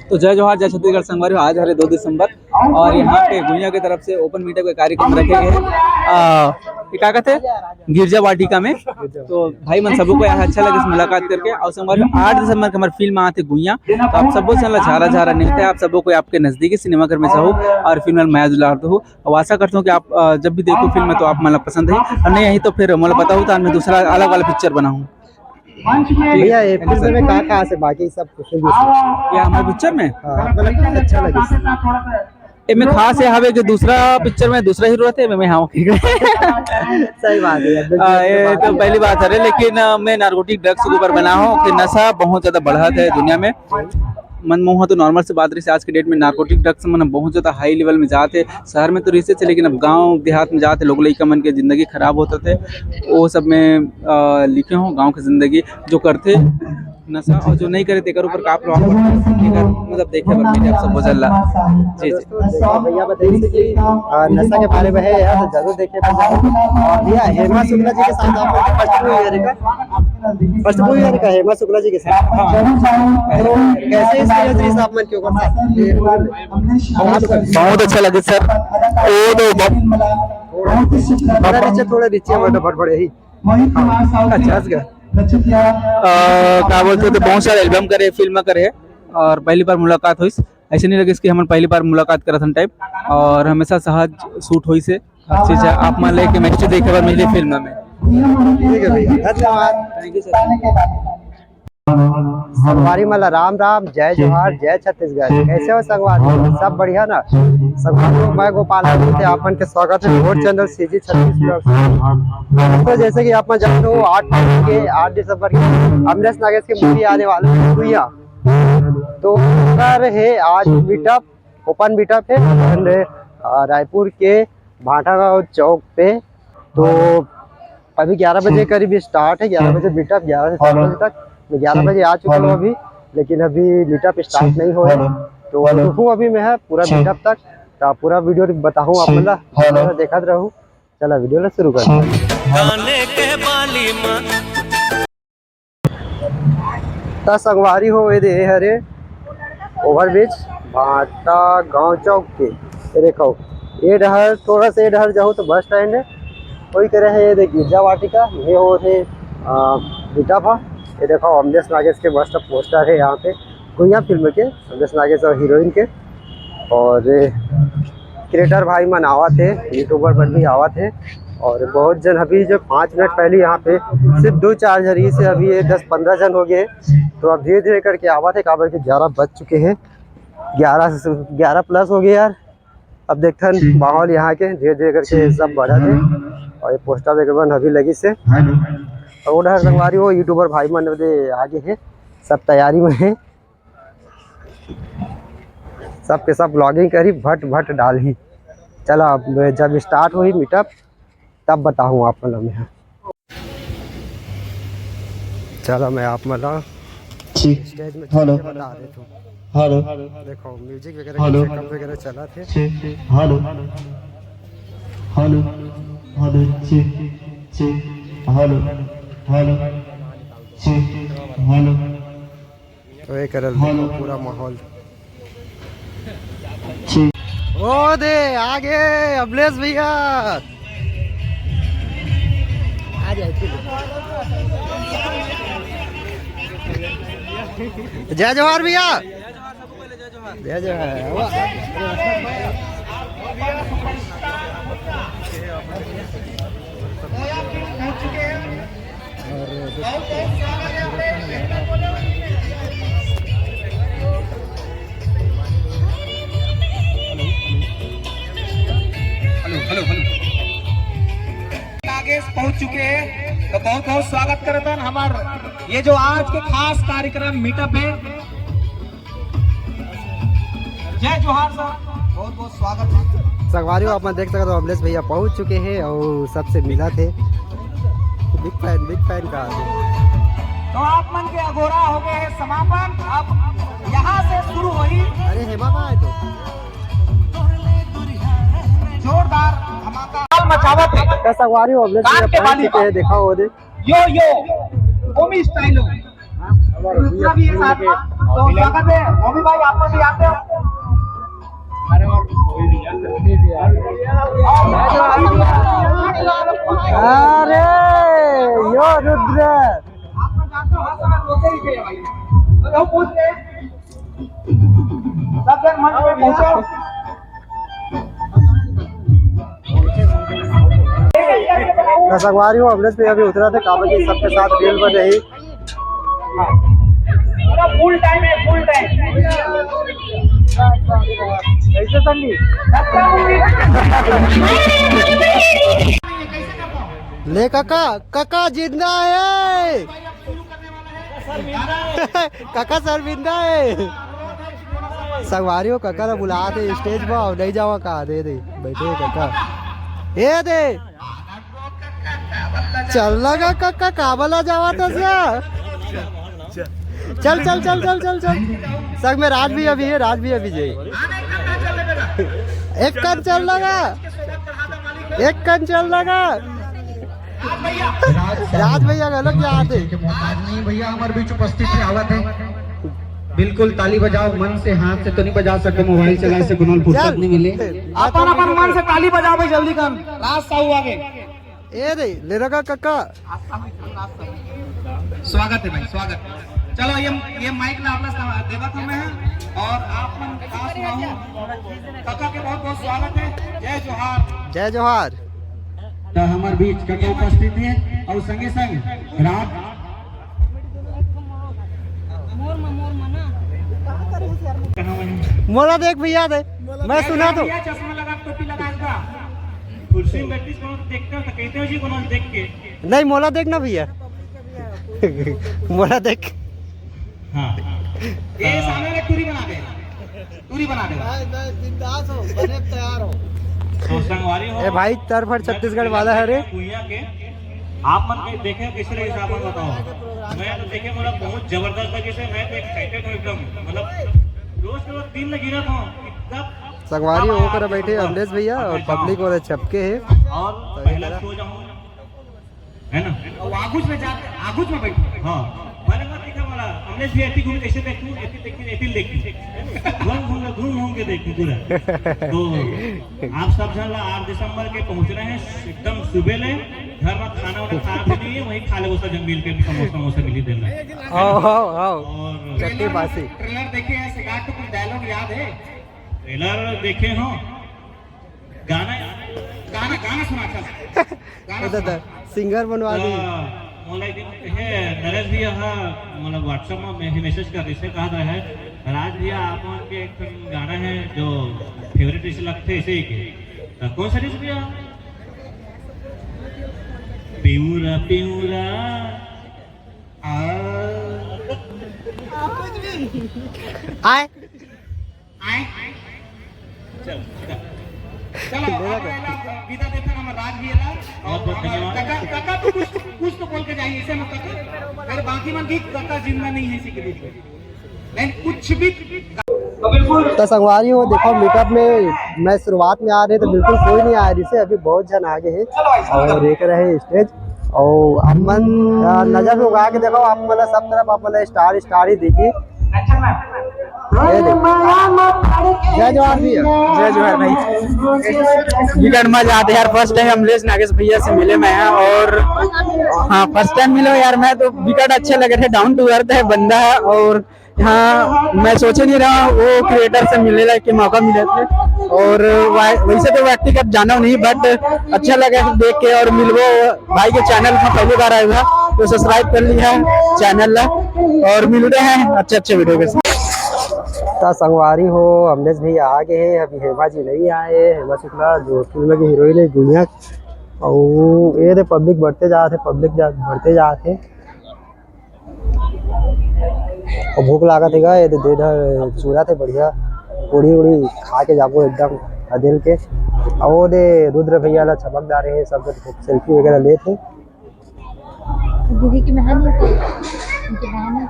तो जय जोहार जय छत्तीसगढ़ संगवारी, आज है 2 दिसंबर और यहाँ पे गुइया की तरफ से ओपन मीटअप का कार्यक्रम रखे गए हैं क्या कहते हैं गिरजा वाटिका में। तो भाई मन सबको यहाँ अच्छा लगे इस मुलाकात करके। और संगवारी 8 दिसंबर के हमारे फिल्म आते गुइया, तो आप सबको चैनल झारा झारा नहीं आप सबको कोई आपके नजदीकी सिनेमा घर में चाहो और फिल्म मैं दुलार हो। और आशा करता हूँ कि आप जब भी देखो फिल्म तो आप मतलब पसंद है और नहीं यही तो फिर मतलब बताऊँ तो मैं दूसरा अलग वाला पिक्चर बनाऊँ। भैया ये फिल्म में कहाँ से बाकी सब कुछ या हमारे पिक्चर में मतलब अच्छा लगे में खास है हवे कि दूसरा पिक्चर में दूसरा हीरो रहते मैं हाँ सही बात है। ये तो पहली बात है, लेकिन मैं नारकोटिक ड्रग्स के ऊपर बना हूँ कि नशा बहुत ज्यादा बढ़त है दुनिया में। मनमोहन तो नॉर्मल से बात रही है, आज के डेट में नारकोटिक ड्रग्स मन बहुत ज्यादा हाई लेवल में जाते। शहर में तो रिसर्च है लेकिन अब गांव देहात में जाते लोग लड़का मन के जिंदगी खराब होते थे। वो सब में लिखे हों गांव की जिंदगी जो करते नशा और जो नहीं करे तेकर ऊपर काप मतलब देखे आप सब गुजर ला। जी भैया बताइए कि नशा के बारे में है यार तो जरूर देखिए भैया। हेमा शुक्ला जी के साथ आप फर्स्ट मूवी का हेमा शुक्ला जी के साथ कैसे इसकी आप मन क्यों बहुत अच्छा लगे सर। थोड़ा नीचे बड़े ही अच्छा क्या बोलते थे बहुत सारे एल्बम करे फिल्म करे और पहली बार मुलाकात हुई। ऐसे नहीं लगे इसकी हम पहली बार मुलाकात करा था टाइप और हमेशा सहज शूट हुई से हर चीज आप मान ले कि मैं देखे बार मिले फिल्म में। ठीक है भैया धन्यवाद। Thank you sir. संगवारी मला राम राम जय जोहार जय छत्तीसगढ़। कैसे हो संगवारी सब बढ़िया ना। संगवारी मैं गोपाल थे आपन के स्वागत है वोट चैनल सीजी 36। तो जैसे कि आप जानते हो 8 दिसंबर की अमरेश नागेश की मूवी आने वाली है गुइया। तो है आज मीटअप ओपन मीटअप है रायपुर के भाटागांव चौक पे। तो अभी 11 बजे करीब स्टार्ट है। 11 बजे मीटअप 11 से 4 बजे तक। मैं 11 बजे आ चुका हूँ अभी, लेकिन अभी मीटअप स्टार्ट नहीं हो रहा। तो रुकूँ अभी मैं है पूरा मीटअप तक तो पूरा वीडियो बताऊँ आप मतलब देखा रहूँ। चला वीडियो शुरू कर संगवारी हो दे हरे ओवरब्रिज भाटा गांव चौक के। ये देखो ये डहर थोड़ा सा डहर जाओ तो बस स्टैंड है। कोई करे है ये गिरजा वाटिका ये हो थे मीटअप। ये देखो अमरेश नागेश के मस्त पोस्टर है यहाँ पे गुइया फिल्म के अमरेश नागेश और हीरोइन के। और क्रिएटर भाई मन आवा थे यूट्यूबर पर भी आवा थे और बहुत जन अभी जो 5 मिनट पहले यहाँ पे सिर्फ 2-4 जरिए से अभी ये 10-15 जन हो गए। तो अब धीरे धीरे करके आवा थे काबर के 11 बज चुके हैं। 11 प्लस हो गए यार। अब देखते माहौल यहाँ के धीरे धीरे करके सब बढ़ा थे और ये पोस्टर वगैरह अभी लगी से और उधर संगवारी हो यूट्यूबर भाई मन आगे है सब तैयारी में है। सब के सब ब्लॉगिंग करी भट डाल ही। चलो अब जब स्टार्ट हुई मीटअप तब बताऊँ आप मतलब मैं चलो मैं आप मतलब स्टेज में बता देता हूँ। हेलो देखो म्यूजिक वगैरह चला थे। Hello hello hello hello hello hello तो ये करल पूरा माहौल ओ दे आगे अमलेश भैया आ जाए। जय जोहार भैया जय जोहार। नागेश पहुंच चुके हैं तो बहुत बहुत स्वागत करते हैं हमारे ये जो आज के खास कार्यक्रम मीटअप है। जय जोहार सर बहुत बहुत स्वागत है। संगवारी हो आप देख सकते हो अमलेश भैया पहुंच चुके हैं और सबसे मिला थे। बिग फैन का तो आप मन के अगोरा हो गए हैं समापन। अब यहाँ से शुरू हुई। अरे हेमा है तो जोरदार धमाका मचावत है। संगवारी हो अमलेश भैया पहुंच चुके हैं। देखा हो दे यो ओमी स्टाइल तो स्वागत है मोमी भाई, आपको भी आते हो। अरे यो रुद्र आपको जानते हो, हर समय रोते ही थे भाई। तो हम पूछते हैं, सब जन मंच पे पहुंचो। संगवारी हो अमलेश पे अभी उतरा थे काबा जी सबके साथ रेल बन रही। फुल टाइम है, फुल टाइम। कैसे संगी ले काका, काका जिंदा है काका शर्मिंदा है। संगवारी हो काका ने बुला थे स्टेज पर और नहीं जावा कहा दे दे बैठे काका ये दे चल लगा काका काबला जावा था चल चल चल चल चल चल संग में राज भी अभी है, राज भी अभी जाए एक कन चल लगा, एक कन चल लगा। राज भैया गलत याद है नहीं भैया, हमारे बीच उपस्थित है, आवत है। बिल्कुल ताली बजाओ, मन से, हाथ से तो नहीं बजा सकते, मोबाइल चलाने से गुनाह फुर्सत नहीं मिले। अपन अपन मन से ताली बजाओ भाई, जल्दी कर। राज साहू आगे ए रे ले रखा काका। स्वागत है भाई, स्वागत। चलो ये माइक ना अपना देवत में है और आप काका के बहुत बहुत स्वागत है। जय जोहार, जय जोहार। तो हमारे बीच काका उपस्थित है और संगे संग रात मोला देख भैया दे, मैं सुना तो चश्मा लगा टोपी लगा इसका कुर्सी में बैठी को देखते हो तो कहते हो जी को देख के नहीं मोला देखना भैया मोला देख। हाँ ये सामने में टूरी बना दे, टूरी बना दे। बिंदास हो, बने तैयार हो। तो संगवारी हो ए भाई तरफड़ छत्तीसगढ़ वाला है रे। कुइया के आप मन के देखे किस तरह से आप बताओ। मैं तो देखे मेरा बहुत जबरदस्त लगे से, मैं तो एक्साइटेड हूं एकदम, मतलब रोज के रोज दिन लगी रहा था एकदम। संगवारी होकर बैठे अमलेश भैया और पब्लिक और छपके है और पहला सो जाऊं है ना, और आगुच में जाते, आगुच में बैठे। हां मैंने मत देखा वाला अमलेश भी ऐसी घूम कैसे देखूं, ऐसी देखी घूम के देखी पूरा। तो आप सब जन 8 दिसंबर के पहुंच रहे हैं एकदम सुबह ले, घर में खाना वाना खा भी नहीं है, वहीं खा ले, वो सब मिल के समोसा मिली देना। आओ और चट्टी बासी ट्रेलर देखे हैं, सिगार तो कुछ डायलॉग याद है? ट्रेलर देखे हो, गाना गाना गाना सुना था, गाना सिंगर बनवा दी। नरेश भैया मतलब व्हाट्सएप में मैसेज कर रहे कहा था है राज भैया आप के एक गाना है जो फेवरेट इसे लगते ऐसे ही के, कौन सा भैया? प्यूरा प्यूरा आए आए चल चलो विदा देता हम राज भैया और काका तो कुछ तो बोल के जाइए इसे मत काका, फिर बाकी मन की काका जिंदा नहीं है इसी के लिए, लेकिन कुछ भी तो संगवारी हो देखो मीटअप में मैं शुरुआत में आ रहे तो बिल्कुल कोई नहीं आ रही से, अभी बहुत जन आगे है और देख रहे स्टेज और आप मन नजर में उगा के देखो, आप मतलब सब तरफ आप मतलब स्टार स्टार ही देखिए। जय जोहार भैया। जय जोहार भाई। विकेट मजा आते यार, फर्स्ट टाइम अमलेश नागेश भैया से मिले मैं हैं और हाँ फर्स्ट टाइम मिले यार, मैं तो विकेट अच्छे लगे थे, डाउन टू अर्थ है बंदा है और यहाँ मैं सोचे नहीं रहा वो क्रिएटर से मिलने के मौका मिले थे और वैसे तो व्यक्तिगत जाना नहीं बट अच्छा लगा देख के और मिलवो भाई के चैनल में पहली बार आया हुआ तो सब्सक्राइब कर लिया चैनल ला और मिलते हैं अच्छे अच्छे वीडियो के साथ। तो संगवारी हो अमलेश भैया आगे है, अभी हेमा जी नहीं आए, हेमा शुक्ला जो फिल्म की हीरोइन है दुनिया और ये पब्लिक बढ़ते जाते, पब्लिक बढ़ते जाते और भूख लागत है ये देर चूड़ा थे बढ़िया पूड़ी उड़ी खा के जाबो एकदम अदिल के। और वो दे रुद्र भैया ला चमकदार है, सब सेल्फी वगैरह लेते। दीदी की बहन है, उनकी बहन है,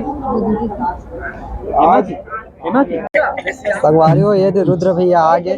वो दीदी की। संगवारी हो ये रुद्र भैया आगे।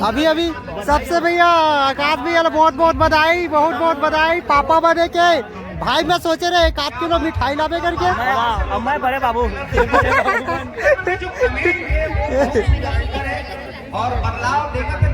अभी सबसे भैया आकाश भैया बहुत बहुत बधाई, बहुत बहुत बधाई पापा बने के। भाई मैं सोचे रहे 1 किलो मिठाई लावे करके। मैं बड़े बाबू और बदलाव लेकर